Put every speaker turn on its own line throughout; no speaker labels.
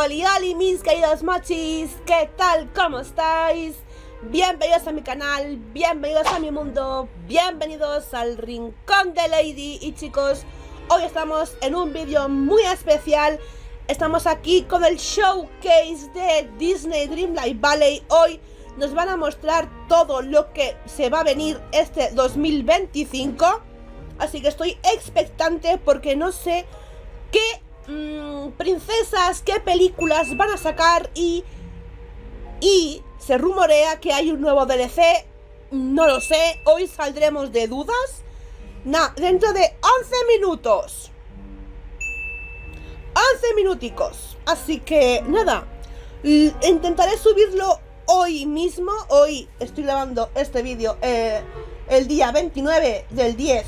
Oli, oli, mis queridos mochis, ¿qué tal? ¿Cómo estáis? Bienvenidos a mi canal, bienvenidos a mi mundo, bienvenidos al rincón de Lady. Y chicos, hoy estamos en un vídeo muy especial. Estamos aquí con el showcase de Disney Dreamlight Valley. Hoy nos van a mostrar todo lo que se va a venir este 2025. Así que estoy expectante porque no sé qué princesas, qué películas van a sacar y se rumorea que hay un nuevo DLC. No lo sé, hoy saldremos de dudas. Dentro de 11 minutos. 11 minuticos. Así que nada, intentaré subirlo hoy mismo. Hoy estoy grabando este vídeo el día 29 del 10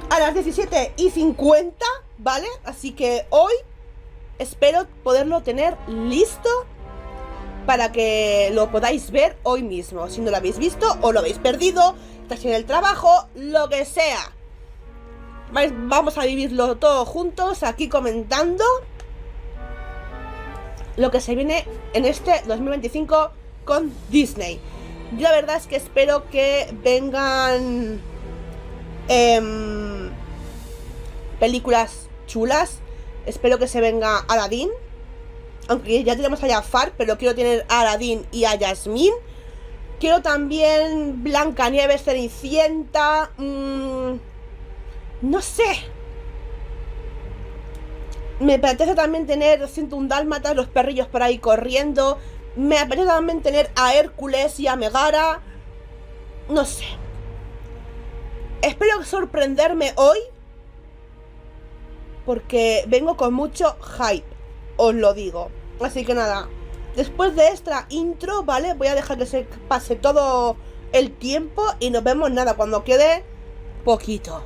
a las 17:50, ¿vale? Así que hoy espero poderlo tener listo para que lo podáis ver hoy mismo. Si no lo habéis visto o lo habéis perdido, estáis en el trabajo, lo que sea. Vamos a vivirlo todo juntos aquí comentando lo que se viene en este 2025 con Disney. Yo la verdad es que espero que vengan películas chulas. Espero que se venga Aladdin, aunque ya tenemos a Jafar, pero quiero tener a Aladdin y a Jasmine. Quiero también Blancanieves, Cenicienta, no sé. Me apetece también tener 101 dálmatas, los perrillos por ahí corriendo. Me apetece también tener a Hércules y a Megara. No sé. Espero sorprenderme hoy, porque vengo con mucho hype, os lo digo. Así que nada, después de esta intro, ¿vale? Voy a dejar que se pase todo el tiempo y nos vemos nada, cuando quede poquito.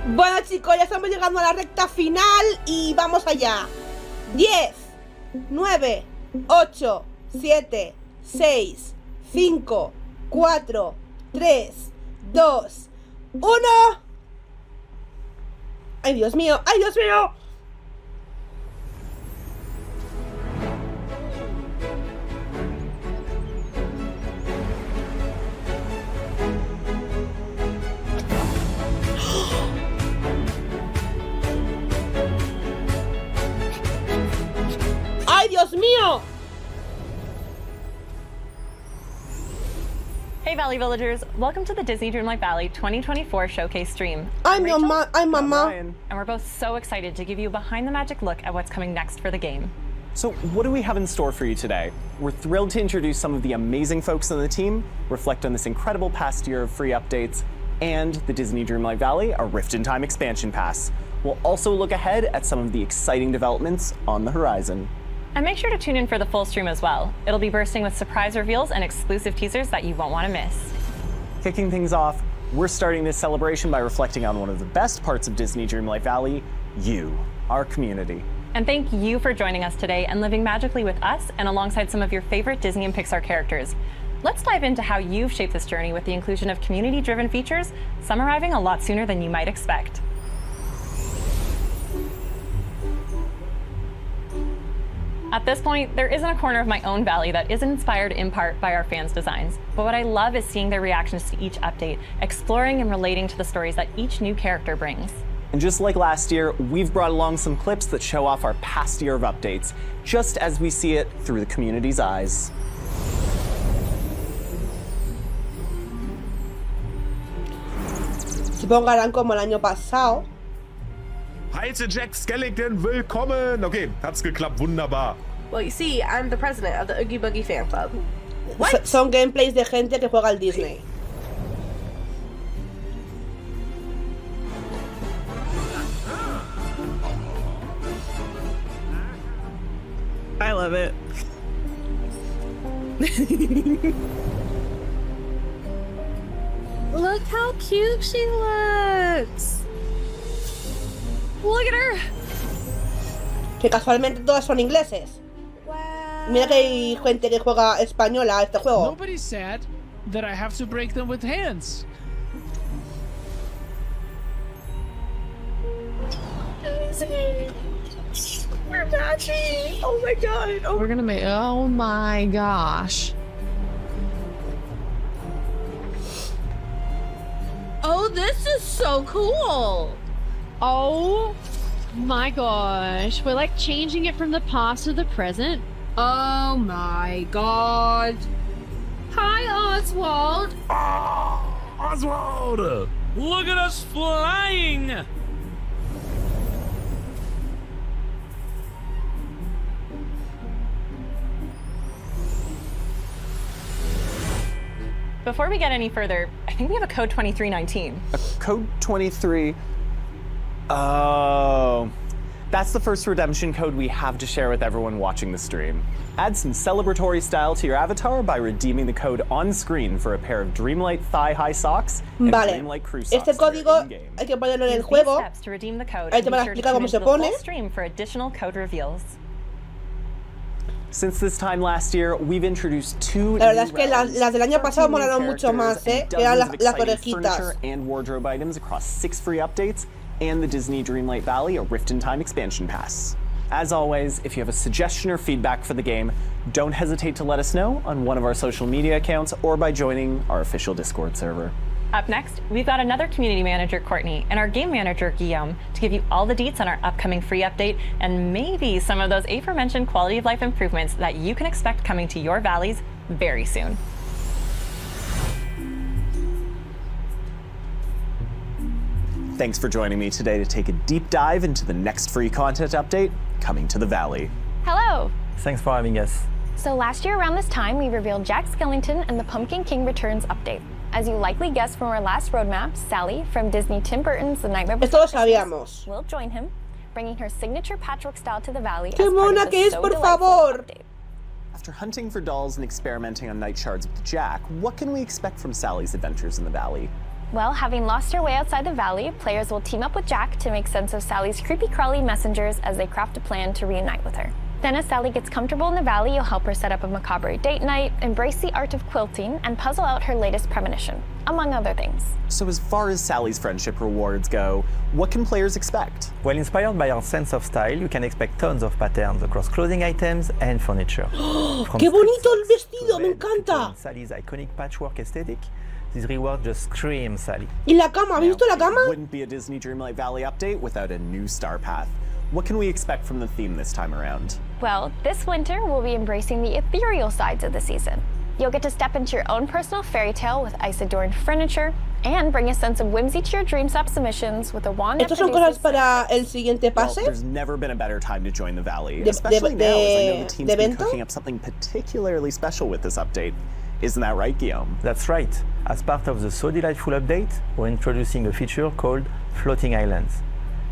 Bueno chicos, ya estamos llegando a la recta final y vamos allá. 10, 9, 8, 7, 6, 5, 4, 3, 2, 1. ¡Ay, Dios mío! ¡Ay, Dios mío! ¡Ay, Dios mío!
Hey Valley Villagers, welcome to the Disney Dreamlight Valley 2024 Showcase stream.
I'm Mama.
And we're both so excited to give you a behind the magic look at what's coming next for the game.
So what do we have in store for you today? We're thrilled to introduce some of the amazing folks on the team, reflect on this incredible past year of free updates, and the Disney Dreamlight Valley, a Rift in Time expansion pass. We'll also look ahead at some of the exciting developments on the horizon.
And make sure to tune in for the full stream as well. It'll be bursting with surprise reveals and exclusive teasers that you won't want to miss.
Kicking things off, we're starting this celebration by reflecting on one of the best parts of Disney Dreamlight Valley, you, our community.
And thank you for joining us today and living magically with us and alongside some of your favorite Disney and Pixar characters. Let's dive into how you've shaped this journey with the inclusion of community-driven features, some arriving a lot sooner than you might expect. At this point, there isn't a corner of my own valley that isn't inspired in part by our fans' designs. But what I love is seeing their reactions to each update, exploring and relating to the stories that each new character brings.
And just like last year, we've brought along some clips that show off our past year of updates, just as we see it through the community's eyes.
Supongo que harán como el año pasado.
Heiße Jack Skellington, willkommen! Okay, hat's geklappt, wunderbar.
Well, you see, I'm the president of the Oogie Boogie fan club. What?
Son gameplays de gente que juega al Disney.
I love it. Look how cute she looks. Look at her.
Que casualmente todas son ingleses.
Wow.
Mira que hay gente que juega española a este juego.
Nobody's sad that I have to break them with hands.
We're matching! Oh my god! Oh.
We're gonna make. Oh my gosh.
Oh, this is so cool.
Oh my gosh. We're like changing it from the past to the present.
Oh my god. Hi, Oswald.
Oswald! Look at us flying!
Before we get any further, I think we have a code 2319.
Code 23. Oh. That's the first redemption code we have to share with everyone watching the stream. Add some celebratory style to your avatar by redeeming the code on screen for a pair of Dreamlight thigh-high socks and
Vale,
Dreamlight crew socks.
este código
in-game.
hay que ponerlo en el
Use these
juego.
steps to redeem the code,
Ahí
and
te
be
van a
sure to
explicar
tune
cómo
into
se
the full
pone.
stream for additional code reveals.
Since this time last year, we've introduced two
La verdad es
new
que
realms,
las del año
13
pasado
new
molaron mucho
characters,
más, que
and
eran
dozens of
las
exciting
orejitas.
furniture and wardrobe items across 6 free updates, and the Disney Dreamlight Valley, a Rift in Time expansion pass. As always, if you have a suggestion or feedback for the game, don't hesitate to let us know on one of our social media accounts or by joining our official Discord server.
Up next, we've got another community manager, Courtney, and our game manager, Guillaume, to give you all the deets on our upcoming free update and maybe some of those aforementioned quality of life improvements that you can expect coming to your valleys very soon.
Thanks for joining me today to take a deep dive into the next free content update coming to the Valley.
Hello!
Thanks for having us.
So last year around this time, we revealed Jack Skellington and the Pumpkin King Returns update. As you likely guessed from our last roadmap, Sally from Disney Tim Burton's The Nightmare
Esto
Before
lo
Christmas
sabíamos.
will join him, bringing her signature patchwork style to the Valley
¡Qué
as part
mona
of the
que es,
So
por
Delightful
favor!
update.
After hunting for dolls and experimenting on night shards with Jack, what can we expect from Sally's adventures in the Valley?
Well, having lost her way outside the Valley, players will team up with Jack to make sense of Sally's creepy-crawly messengers as they craft a plan to reunite with her. Then as Sally gets comfortable in the Valley, you'll help her set up a macabre date night, embrace the art of quilting, and puzzle out her latest premonition, among other things.
So as far as Sally's friendship rewards go, what can players expect?
Well, inspired by our sense of style, you can expect tons of patterns across clothing items and furniture.
¡Qué bonito el vestido! ¡Me encanta!
Sally's iconic patchwork aesthetic, this reward just screams Sally.
¿Y la cama? ¿Habéis visto la cama?
Wouldn't be a Disney Dreamlight Valley update without a new star path. What can we expect from the theme this time around?
Well, this winter we'll be embracing the ethereal sides of the season. You'll get to step into your own personal fairy tale with ice-adorned furniture and bring a sense of whimsy to your dream-stop submissions with a wand that
¿Estos son cosas
produces
para el siguiente
Well,
pase?
there's never been a better time to join the Valley,
De-
especially
de-
now as I know
de-
the team's
de
been
evento?
cooking up something particularly special with this update. Isn't that right, Guillaume?
That's right. As part of the So Delightful update, we're introducing a feature called Floating Islands.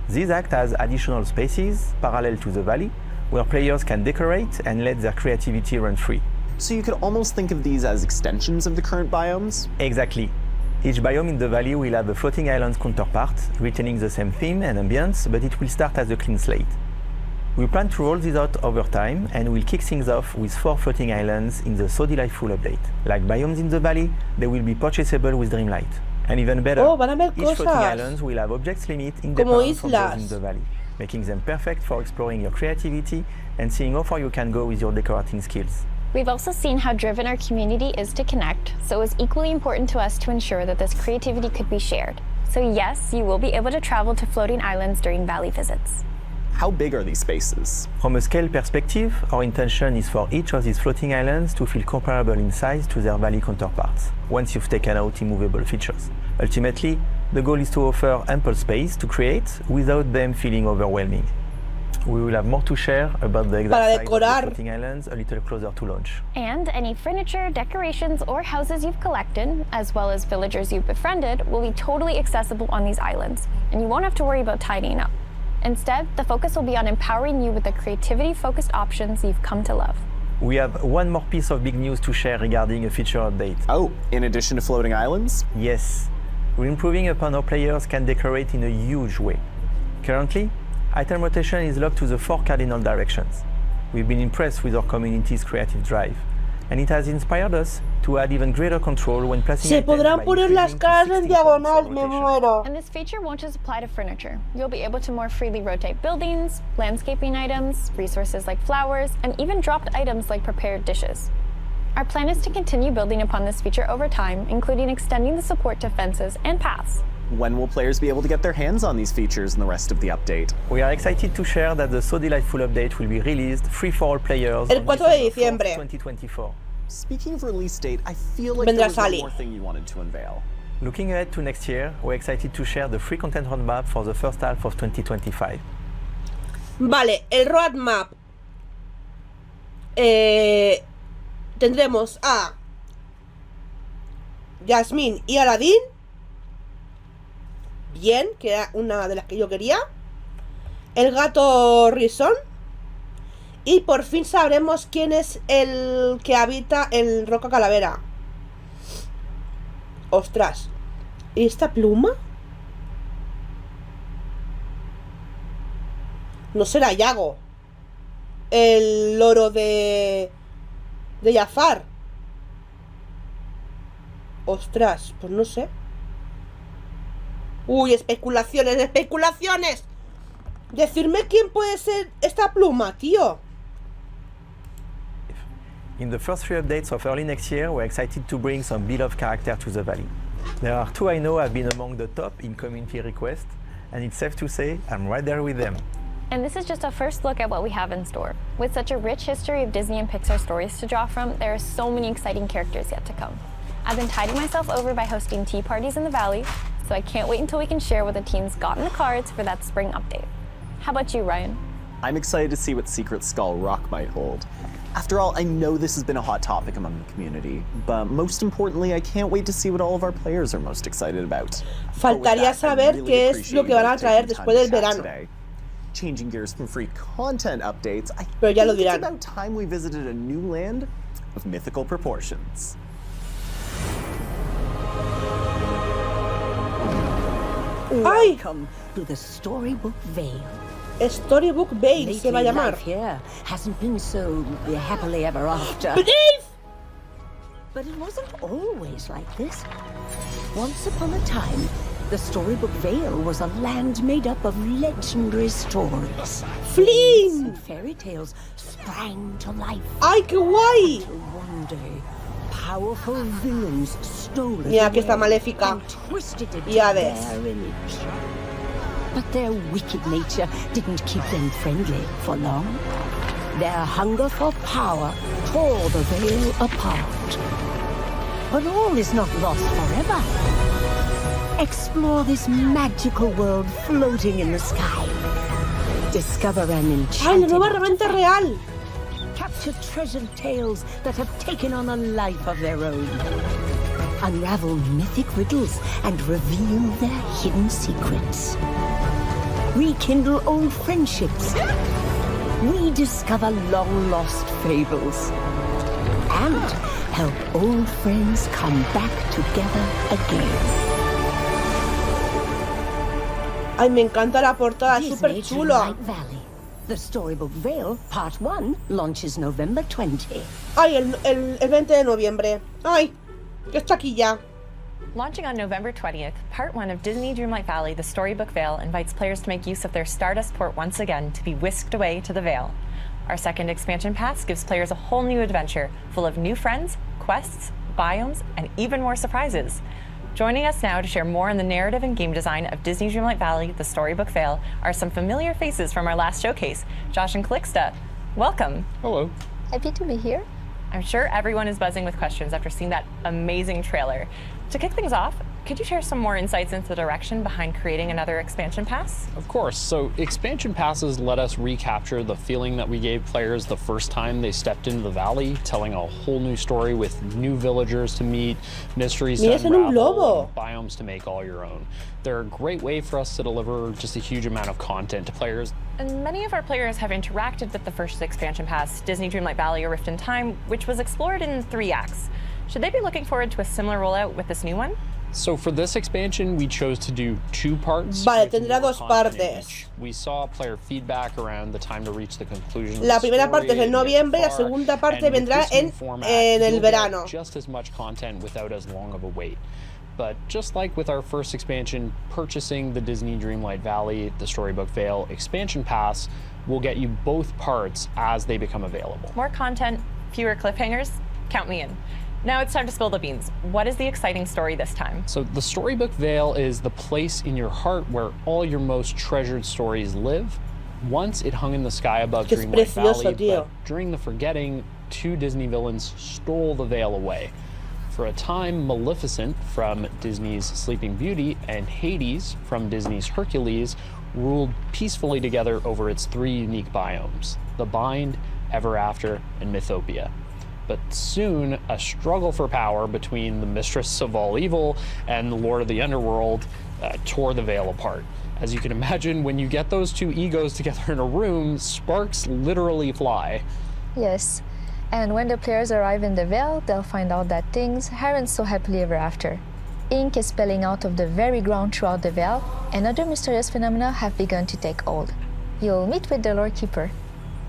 These act as additional spaces parallel to the valley, where players can decorate and let their creativity run free.
So you could almost think of these as extensions of the current biomes?
Exactly. Each biome in the valley will have a floating islands counterpart, retaining the same theme and ambience, but it will start as a clean slate. We plan to roll this out over time, and we'll kick things off with 4 floating islands in the So Delightful update. Like biomes in the valley, they will be purchasable with Dreamlight. And even better,
Oh, van a haber
each floating
cosas.
islands will have objects limit
Como
independent from those in
islas.
the valley, making them perfect for exploring your creativity and seeing how far you can go with your decorating skills.
We've also seen how driven our community is to connect, so it's equally important to us to ensure that this creativity could be shared. So yes, you will be able to travel to floating islands during valley visits.
How big are these spaces?
From a scale perspective, our intention is for each of these floating islands to feel comparable in size to their valley counterparts, once you've taken out immovable features. Ultimately, the goal is to offer ample space to create without them feeling overwhelming. We will have more to share about the exact
Para
size of the
decorar.
floating islands a little closer to launch.
And any furniture, decorations, or houses you've collected, as well as villagers you've befriended, will be totally accessible on these islands, and you won't have to worry about tidying up. Instead, the focus will be on empowering you with the creativity-focused options you've come to love.
We have one more piece of big news to share regarding a feature update.
Oh, in addition to floating islands?
Yes. We're improving upon how players can decorate in a huge way. Currently, item rotation is locked to the 4 cardinal directions. We've been impressed with our community's creative drive, and it has inspired us to to add even greater control when placing
Se
items
podrán
by
poner las
increasing to
caras en
60
diagonal,
points
me
of rotation.
muero.
And this feature won't just apply to furniture. You'll be able to more freely rotate buildings, landscaping items, resources like flowers, and even dropped items like prepared dishes. Our plan is to continue building upon this feature over time, including extending the support to fences and paths.
When will players be able to get their hands on these features and the rest of the update?
We are excited to share that the So Delightful update will be released free for all players
El
on
4 de
December 4th,
diciembre.
2024.
Speaking of release date, I feel like
Vendrá
there was one
Sally.
more thing you wanted to unveil.
Looking ahead to next year, we're excited to share the free content roadmap for the first half of 2025.
Vale, el roadmap. Tendremos a Jasmine y Aladdin. Bien, que era una de las que yo quería. El gato Rison. Y por fin sabremos quién es el que habita en Roca Calavera. Ostras. ¿Y esta pluma? No será Yago. El loro de Jafar. Ostras, pues no sé. Uy, especulaciones, especulaciones. Decirme quién puede ser esta pluma, tío.
In the first 3 updates of early next year, we're excited to bring some beloved character to the valley. There are 2 I know have been among the top in community requests, and it's safe to say I'm right there with them.
And this is just a first look at what we have in store. With such a rich history of Disney and Pixar stories to draw from, there are so many exciting characters yet to come. I've been tiding myself over by hosting tea parties in the valley, so I can't wait until we can share what the team's got in the cards for that spring update. How about you, Ryan?
I'm excited to see what Secret Skull Rock might hold. After all, I know this has been a hot topic among the community, but most importantly, I can't wait to see what all of our players are most excited about.
Faltaría saber qué es lo que van a traer después del verano.
Changing gears from free content updates, I
Pero ya lo
think it's
dirán.
about time we visited a new land of mythical proportions.
¡Ay!
Welcome to the Storybook Vale.
Storybook Vale se va a
Lately,
llamar.
life here hasn't been so happily ever after.
¡Brave!
But it wasn't always like this. Once upon a time, the Storybook Vale was a land made up of legendary stories.
¡Flynn!
And fairy tales sprang to life.
¡Ay, qué guay!
Till one day, powerful villains stole it
Mira, aquí está
away
Maléfica.
and twisted it
Ya
to
ves.
their image. But their wicked nature didn't keep them friendly for long. Their hunger for power tore the veil apart. But all is not lost forever. Explore this magical world floating in the sky. Discover an
¡Ay, la
enchanted
nueva reventa real!
capture treasured tales that have taken on a life of their own. Unravel mythic riddles and reveal their hidden secrets. Rekindle old friendships. Rediscover long-lost fables. And help old friends come back together again.
Ay, me encanta la portada, es súper
Disney
chulo.
Dreamlight Valley. The Storybook Vale, Part 1, launches November 20.
Ay, el 20 de noviembre. Ay, que está aquí ya.
Launching on November 20th, Part 1 of Disney Dreamlight Valley, The Storybook Vale invites players to make use of their Stardust port once again to be whisked away to the Vale. Our second expansion pass gives players a whole new adventure full of new friends, quests, biomes, and even more surprises. Joining us now to share more on the narrative and game design of Disney Dreamlight Valley, The Storybook Vale, are some familiar faces from our last showcase, Josh and Calixta. Welcome.
Hello.
Happy to be here.
I'm sure everyone is buzzing with questions after seeing that amazing trailer. To kick things off, could you share some more insights into the direction behind creating another expansion pass?
Of course. So expansion passes let us recapture the feeling that we gave players the first time they stepped into the valley, telling a whole new story with new villagers to meet, mysteries to unravel, and biomes to make all your own. They're a great way for us to deliver just a huge amount of content to players.
And many of our players have interacted with the first expansion pass, Disney Dreamlight Valley: A Rift in Time, which was explored in 3 acts. Should they be looking forward to a similar rollout with this new one?
So for this expansion, we chose to do 2 parts.
Vale, tendrá 2 partes.
We saw player feedback around the time to reach the conclusion.
La primera parte es en noviembre, la segunda parte vendrá en el verano.
Just as much content without as long of a wait. But just like with our first expansion, purchasing the Disney Dreamlight Valley, the Storybook Vale expansion pass will get you both parts as they become available.
More content, fewer cliffhangers? Count me in. Now it's time to spill the beans. What is the exciting story this time?
So the Storybook Vale is the place in your heart where all your most treasured stories live. Once it hung in the sky above Dreamlight Valley, but during the forgetting, 2 Disney villains stole the Vale away. For a time, Maleficent from Disney's Sleeping Beauty and Hades from Disney's Hercules ruled peacefully together over its 3 unique biomes, the Bind, Ever After, and Mythopia. But soon, a struggle for power between the Mistress of All Evil and the Lord of the Underworld tore the Vale apart. As you can imagine, when you get those 2 egos together in a room, sparks literally fly.
Yes, and when the players arrive in the Vale, they'll find out that things aren't so happily ever after. Ink is spilling out of the very ground throughout the Vale, and other mysterious phenomena have begun to take hold. You'll meet with the Lore Keeper,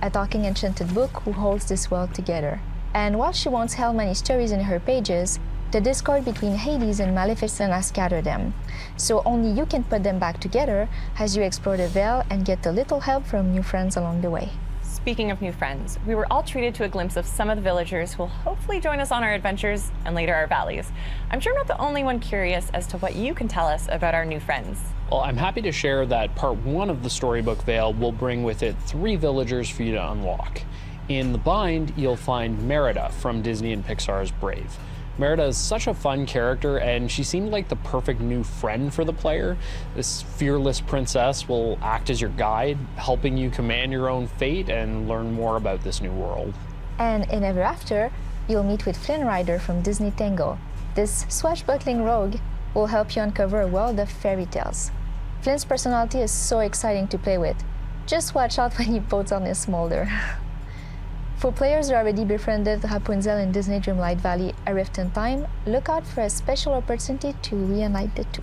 a talking enchanted book who holds this world together. And while she won't tell many stories in her pages, the discord between Hades and Maleficent has scattered them. So only you can put them back together as you explore the Vale and get a little help from new friends along the way.
Speaking of new friends, we were all treated to a glimpse of some of the villagers who will hopefully join us on our adventures and later our valleys. I'm sure I'm not the only one curious as to what you can tell us about our new friends.
Well, I'm happy to share that part 1 of the Storybook Vale will bring with it 3 villagers for you to unlock. In the Bind, you'll find Merida from Disney and Pixar's Brave. Merida is such a fun character, and she seemed like the perfect new friend for the player. This fearless princess will act as your guide, helping you command your own fate and learn more about this new world.
And in Ever After, you'll meet with Flynn Rider from Disney Tango. This swashbuckling rogue will help you uncover a world of fairy tales. Flynn's personality is so exciting to play with. Just watch out when he puts on his smolder. For players who already befriended Rapunzel in Disney Dreamlight Valley A Rift in Time, look out for a special opportunity to reunite the 2.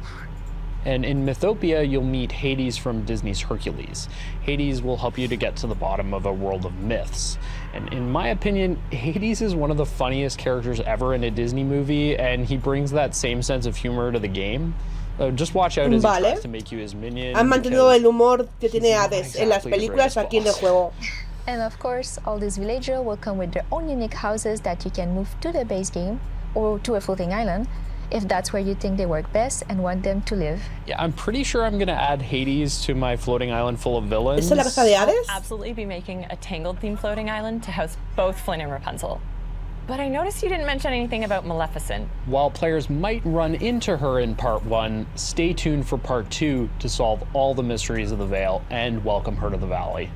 And in Mythopia, you'll meet Hades from Disney's Hercules. Hades will help you to get to the bottom of a world of myths. And in my opinion, Hades is one of the funniest characters ever in a Disney movie, and he brings that same sense of humor to the game. Just watch out as he tries to make you his minion.
Han mantenido el humor que tiene Hades en las películas aquí en el juego.
And of course, all these villagers will come with their own unique houses that you can move to the base game or to a floating island if that's where you think they work best and want them to live.
Yeah, I'm pretty sure I'm going to add Hades to my floating island full of villains.
¿Es la casa de Hades?
I'll absolutely be making a Tangled-themed floating island to house both Flynn and Rapunzel. But I noticed you didn't mention anything about Maleficent.
While players might run into her in part 1, stay tuned for part 2 to solve all the mysteries of the Vale and welcome her to the Valley.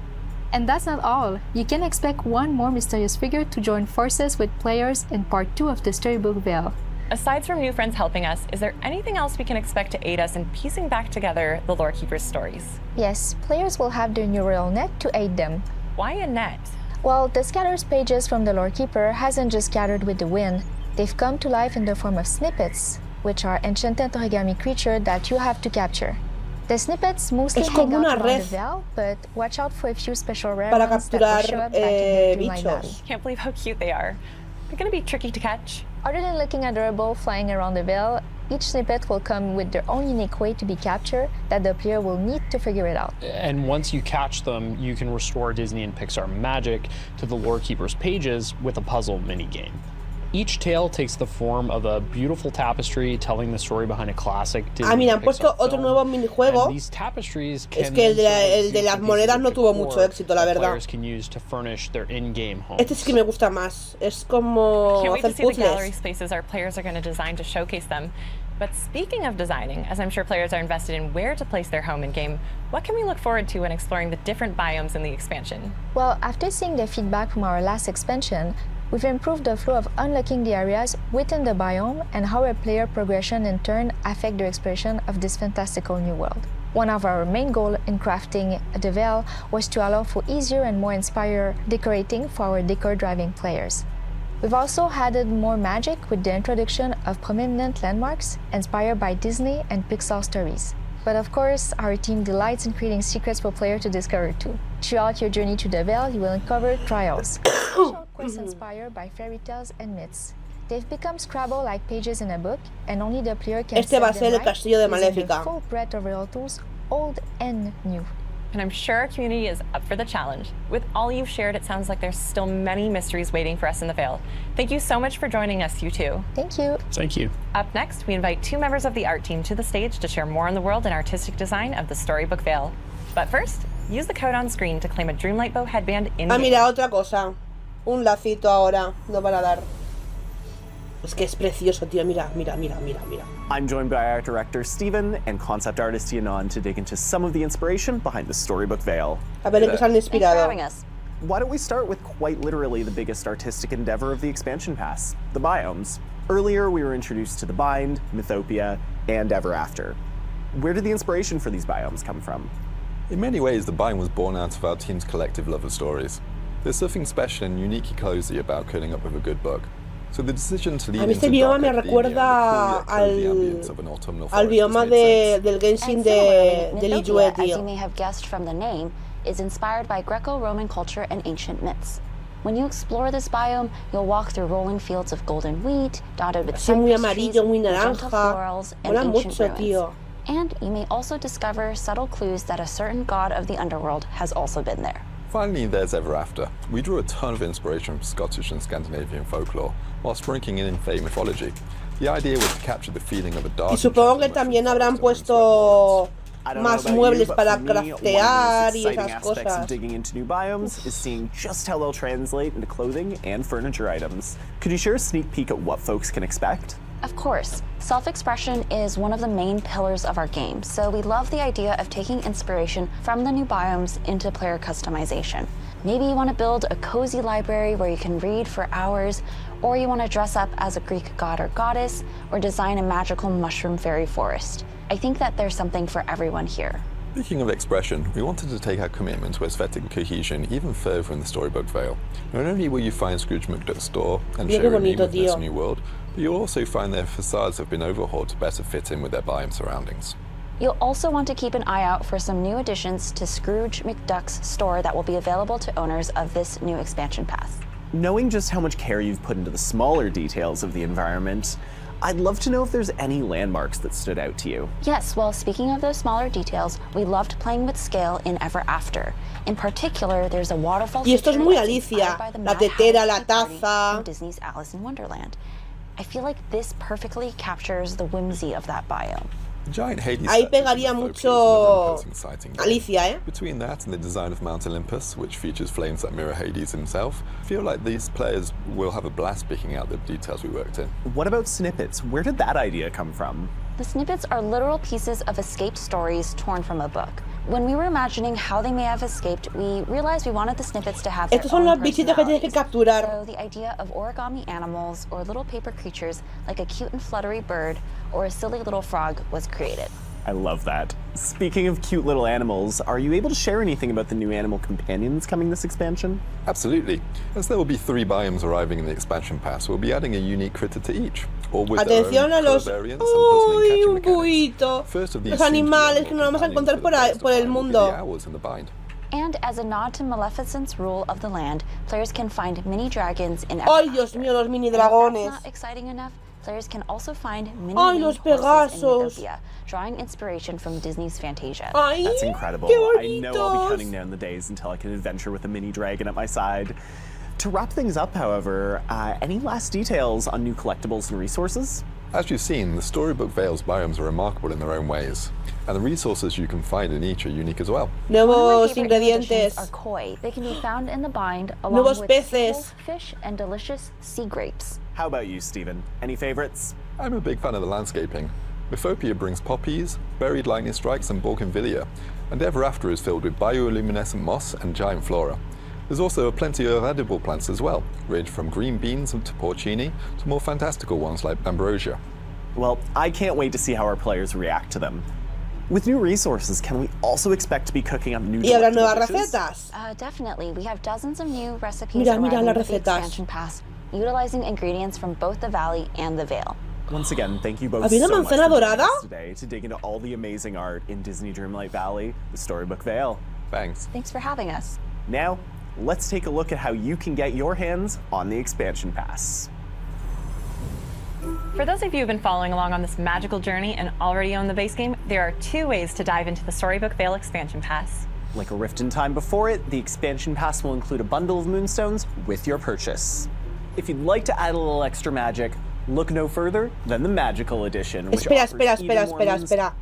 And that's not all. You can expect one more mysterious figure to join forces with players in part 2 of the Storybook Vale.
Aside from new friends helping us, is there anything else we can expect to aid us in piecing back together the Lore Keeper's stories?
Yes, players will have their neural net to aid them.
Why a net?
Well, the scatters pages from the Lore Keeper hasn't just scattered with the wind. They've come to life in the form of snippets, which are enchanted origami creatures that you have to capture. The snippets mostly hang out around the Vale, but watch out for a few special rare ones that will show up back in the Dreamlight Valley.
Can't believe how cute they are. They're gonna be tricky to catch.
Other than looking adorable flying around the Vale, each snippet will come with their own unique way to be captured that the player will need to figure it out.
And once you catch them, you can restore Disney and Pixar magic to the Lore Keeper's pages with a puzzle minigame. Each tale takes the form of a beautiful tapestry telling the story behind a classic Disney
mira, han puesto otro nuevo minijuego.
These tapestries
Es que el de las monedas no tuvo mucho éxito, la verdad.
Players can use to furnish their in-game homes.
Este sí que me gusta más. Es como
Can't wait
hacer
to see the gallery
puzzles.
spaces our players are going to design to showcase them. But speaking of designing, as I'm sure players are invested in where to place their home in-game, what can we look forward to when exploring the different biomes in the expansion?
Well, after seeing the feedback from our last expansion, we've improved the flow of unlocking the areas within the biome and how a player progression in turn affect their exploration of this fantastical new world. One of our main goals in crafting the Vale was to allow for easier and more inspired decorating for our decor-driving players. We've also added more magic with the introduction of prominent landmarks inspired by Disney and Pixar stories. But of course, our team delights in creating secrets for players to discover too. Throughout your journey to the Vale, you will uncover trials, special quests inspired by fairy tales and myths. They've become Scrabble-like pages in a book, and only the player can
Este va a
set
ser
them
el
right
castillo de
using the
Maléfica.
full breadth of real tools, old and new.
And I'm sure our community is up for the challenge. With all you've shared, it sounds like there's still many mysteries waiting for us in the Vale. Thank you so much for joining us, you two.
Thank you.
Thank you.
Up next, we invite 2 members of the art team to the stage to share more on the world and artistic design of the Storybook Vale. But first, use the code on screen to claim a Dreamlight Bow headband in
Ah, mira, otra cosa. Un lacito ahora, no para dar. Es que es precioso, tío. Mira, mira, mira, mira, mira.
I'm joined by art director Steven and concept artist Yanon to dig into some of the inspiration behind the Storybook Vale.
A ver en qué se han inspirado.
Why don't we start with quite literally the biggest artistic endeavor of the expansion pass, the biomes. Earlier, we were introduced to the Bind, Mythopia, and Ever After. Where did the inspiration for these biomes come from?
In many ways, the biome was born out of our team's collective love of stories. There's something special and uniquely cozy about curling up with a good book. So the decision to lean
A mí este
into
bioma me
dark academia
recuerda
and the cool yet cozy ambience of an autumnal
al
forest
bioma
just made sense.
del Genshin
And
de
similarly,
Liyue,
Mythopia, as
tío.
you may have guessed from the name, is inspired by Greco-Roman culture and ancient myths. When you explore this biome, you'll walk through rolling fields of golden wheat, dotted with
Así muy
cypress
amarillo,
trees,
muy
magenta
naranja.
florals, and
Mola
ancient
mucho,
ruins.
tío.
And you may also discover subtle clues that a certain god of the underworld has also been there.
Finally, there's Ever After. We drew a ton of inspiration from Scottish and Scandinavian folklore, while sprinkling in Fey mythology. The idea was to capture the feeling of a dark.
Y supongo que también habrán puesto más muebles para craftear y esas
aspects
cosas.
of digging into new biomes is seeing just how they'll translate into clothing and furniture items. Could you share a sneak peek at what folks can expect?
Of course, self-expression is one of the main pillars of our game, so we love the idea of taking inspiration from the new biomes into player customization. Maybe you want to build a cozy library where you can read for hours, or you want to dress up as a Greek god or goddess, or design a magical mushroom fairy forest. I think that there's something for everyone here.
Speaking of expression, we wanted to take our commitment to aesthetic cohesion even further in the Storybook Vale. Not only will you find Scrooge McDuck's store and
Mira qué
showroom
bonito,
with this
tío.
new world, but you'll also find their facades have been overhauled to better fit in with their biome surroundings.
You'll also want to keep an eye out for some new additions to Scrooge McDuck's store that will be available to owners of this new expansion pass.
Knowing just how much care you've put into the smaller details of the environment, I'd love to know if there's any landmarks that stood out to you.
Yes, well, speaking of those smaller details, we loved playing with scale in Ever After. In particular, there's a waterfall
Y esto es
feature
muy
that's
Alicia,
inspired by the
la
Mad
tetera,
Hatter's
la
Tea Party
taza.
from Disney's Alice in Wonderland. I feel like this perfectly captures the whimsy of that biome.
The giant Hades
Ahí
statue
pegaría
from
mucho
Mythopia is another imposing sighting.
Alicia, eh?
Between that and the design of Mount Olympus, which features flames that mirror Hades himself, I feel like these players will have a blast picking out the details we worked in.
What about snippets? Where did that idea come from?
The snippets are literal pieces of escaped stories torn from a book. When we were imagining how they may have escaped, we realized we wanted the snippets to have their
Estos son
own
los bichitos que tienes que
personalities.
capturar.
So the idea of origami animals or little paper creatures like a cute and fluttery bird or a silly little frog was created.
I love that. Speaking of cute little animals, are you able to share anything about the new animal companions coming this expansion?
Absolutely. As there will be 3 biomes arriving in the expansion pass, we'll be adding a unique critter to each, all with their
Atención
own
a los...
color variants and puzzling
¡Uy,
catching
un
mechanics.
buito!
First of these
Los
seem to be
animales que
animal
nos vamos a
companions
encontrar
for
por,
the
ahí,
first
por el
time will be
mundo.
the owls in the bind.
And as a nod to Maleficent's rule of the land, players can find mini dragons in
¡Ay, Dios mío, los mini dragones!
Not exciting enough, players can also find mini
¡Ay,
winged
los
horses in
Pegasos!
Mythopia, drawing inspiration from Disney's Fantasia.
¡Ay,
That's incredible.
qué
I know I'll be
bonitos!
counting down the days until I can adventure with a mini dragon at my side. To wrap things up, however, any last details on new collectibles and resources?
As you've seen, the Storybook Vale's biomes are remarkable in their own ways, and the resources you can find in each are unique as well.
Nuevos
One of my favorite new
ingredientes.
additions are koi. They can be found in the bind along
Nuevos
with
peces.
seafood, fish, and delicious sea grapes.
How about you, Steven? Any favorites?
I'm a big fan of the landscaping. Mythopia brings poppies, buried lightning strikes, and bougainvillea, and Ever After is filled with bioluminescent moss and giant flora. There's also plenty of edible plants as well, ranged from green beans to porcini to more fantastical ones like ambrosia.
Well, I can't wait to see how our players react to them. With new resources, can we also expect to be cooking up new
¿Y habrá
delectable
nuevas
dishes?
recetas?
Definitely. We have dozens of new recipes
Mira, mira
arriving
las
with the
recetas.
expansion pass. utilizing ingredients from both the valley and the Vale.
Once again, thank you both
¿Había una
so much
manzana
for joining
dorada?
us today to dig into all the amazing art in Disney Dreamlight Valley, the Storybook Vale.
Thanks.
Thanks for having us.
Now, let's take a look at how you can get your hands on the expansion pass.
For those of you who've been following along on this magical journey and already own the base game, there are 2 ways to dive into the Storybook Vale expansion pass.
Like a Rift in Time before it, the expansion pass will include a bundle of moonstones with your purchase. If you'd like to add a little extra magic, look no further than the Magical Edition, which
Espera.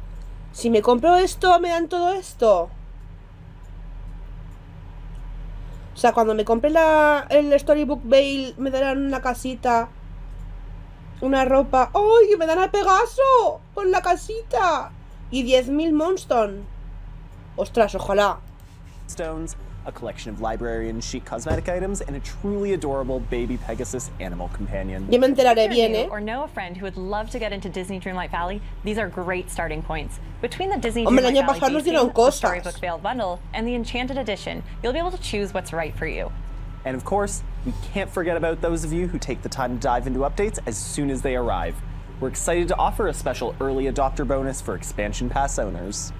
Si me compro esto, ¿me dan todo esto? O sea, cuando me compre el Storybook Vale, me darán una casita, una ropa. ¡Ay, que me dan a Pegaso! Con la casita. Y 10.000 Moonstone. Ostras, ojalá.
Stones, a collection of library and chic cosmetic items, and a truly adorable baby Pegasus animal companion.
Ya me enteraré bien, ¿eh?
Or know a friend who would love to get into Disney Dreamlight Valley, these are great starting points. Between the Disney
Hombre, el
Dreamlight
año
Valley
pasado nos
base
dieron
game, the
cosas.
Storybook Vale bundle, and the Enchanted Edition, you'll be able to choose what's right for you.
And of course, we can't forget about those of you who take the time to dive into updates as soon as they arrive. We're excited to offer a special early adopter bonus for expansion pass owners.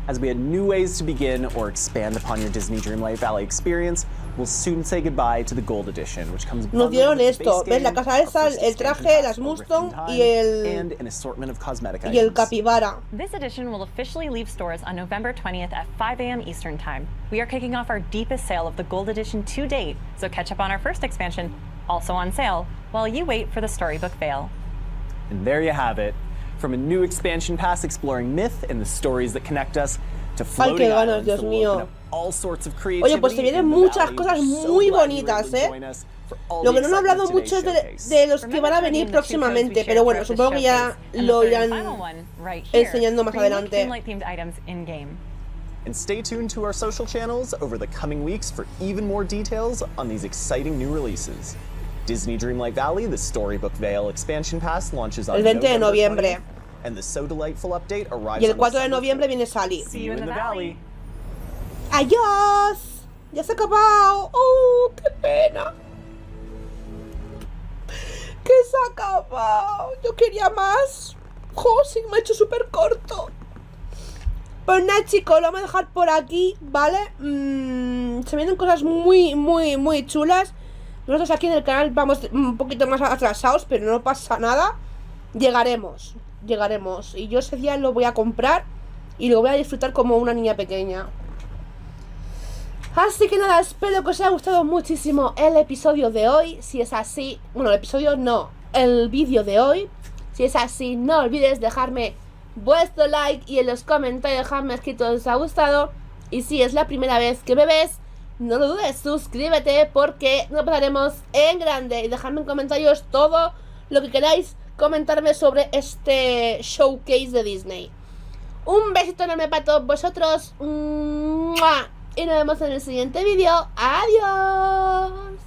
As we had new ways to begin or expand upon your Disney Dreamlight Valley experience, we'll soon say goodbye to the Gold Edition, which comes
Nos dieron
with the
esto,
base
¿ves? La
game,
casa esa,
our first
el
expansion
traje,
pass
las
for Rift
Moonstone
in Time,
y
and an assortment of cosmetic
el
items.
capibara.
This edition will officially leave stores on November 20th at 5 a.m. Eastern Time. We are kicking off our deepest sale of the Gold Edition to date, so catch up on our first expansion, also on sale, while you wait for the Storybook Vale.
And there you have it. From a new expansion pass exploring myth and the stories that connect us, to
Ay, qué
floating
ganas,
islands
Dios
that will
mío.
open up all sorts of creativity.
Oye, pues se vienen
in the
muchas
valley.
cosas
We're so
muy
glad you were
bonitas,
able to
¿eh?
join us for all
Lo
the
que no he
excitement
hablado
of
mucho es
today's
de
showcase.
los que van a venir próximamente, pero bueno, supongo que ya lo irán enseñando más adelante.
And stay tuned to our social channels over the coming weeks for even more details on these exciting new releases. Disney Dreamlight Valley, the Storybook Vale expansion pass launches on
El 20 de
November
noviembre.
20th, and the So Delightful update arrives
Y el
on
4 de
December
noviembre
5th.
viene Sally.
See you in the valley.
¡Adiós! ¡Ya se ha acabado! ¡Oh, qué pena! ¡Que se ha acabado! Yo quería más. ¡José, me ha hecho súper corto! Pues nada, chicos, lo vamos a dejar por aquí, ¿vale? Se vienen cosas muy chulas. Nosotros aquí en el canal vamos un poquito más atrasados, pero no pasa nada. Llegaremos. Y yo ese día lo voy a comprar y lo voy a disfrutar como una niña pequeña. Así que nada, espero que os haya gustado muchísimo el episodio de hoy. Si es así, bueno, el episodio no, el vídeo de hoy. Si es así, no olvides dejarme vuestro like y en los comentarios dejadme escrito si os ha gustado. Y si es la primera vez que me ves, no lo dudes, suscríbete porque nos pasaremos en grande. Y dejadme en comentarios todo lo que queráis comentarme sobre este showcase de Disney. Un besito enorme para todos vosotros. ¡Mua! Y nos vemos en el siguiente vídeo. ¡Adiós!